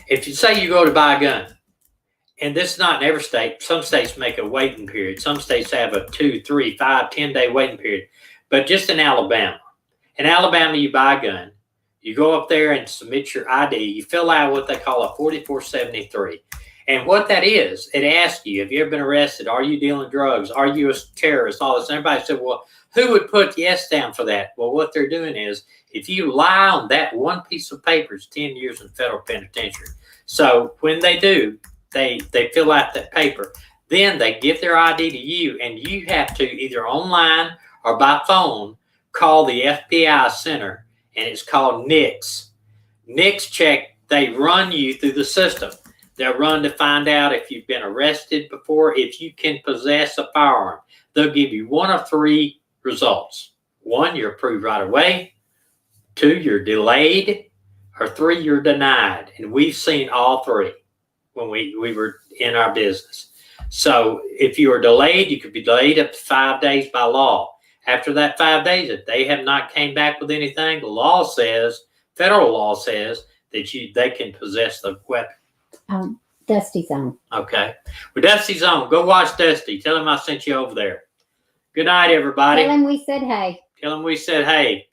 If you say you go to buy a gun, and this is not in every state, some states make a waiting period. Some states have a 2, 3, 5, 10-day waiting period. But just in Alabama, you buy a gun, you go up there and submit your ID, you fill out what they call a 4473. And what that is, it asks you, have you ever been arrested? Are you dealing drugs? Are you a terrorist? All this. And everybody said, well, who would put yes down for that? Well, what they're doing is, if you lie on that one piece of paper, it's 10 years in federal penitentiary. So when they do, they fill out that paper. Then they give their ID to you, and you have to either online or by phone call the FBI center, and it's called NICS. NICS check, they run you through the system. They'll run to find out if you've been arrested before, if you can possess a firearm. They'll give you 1 of 3 results. 1, you're approved right away. 2, you're delayed. Or 3, you're denied. And we've seen all 3 when we were in our business. So if you are delayed, you could be delayed up to 5 days by law. After that 5 days, if they have not came back with anything, the law says, federal law says, that they can possess the weapon. Dusty's on. Okay. Well, Dusty's on. Go watch Dusty. Tell him I sent you over there. Good night, everybody. Tell him we said hey. Tell him we said hey.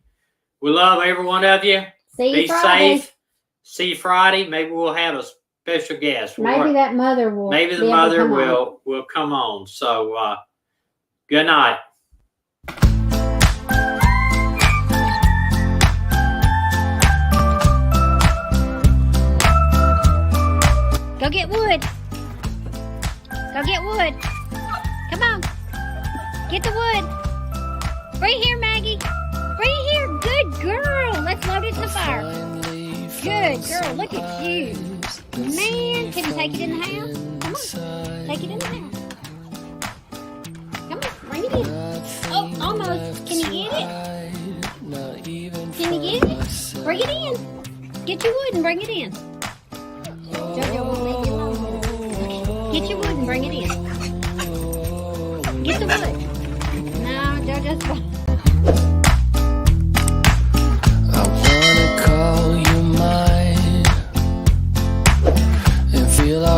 We love every one of you. See you Be Friday. safe. See you Friday. Maybe we'll have a special guest. Maybe that mother will. Maybe the mother will come on. So good night. Go get wood. Go get wood. Come on. Get the wood. Bring it here, Maggie. Bring it here. Good girl. Let's load it in the fire. Good girl. Look at you. Man, can you take it in the house? Come on. Take it in the house. Come on. Bring it in. Oh, almost. Can you get it? Can you get it? Bring it in. Get your wood and bring it in. Jojo won't leave you alone. Get your wood and bring it in. Get the wood. No, Jojo's fine.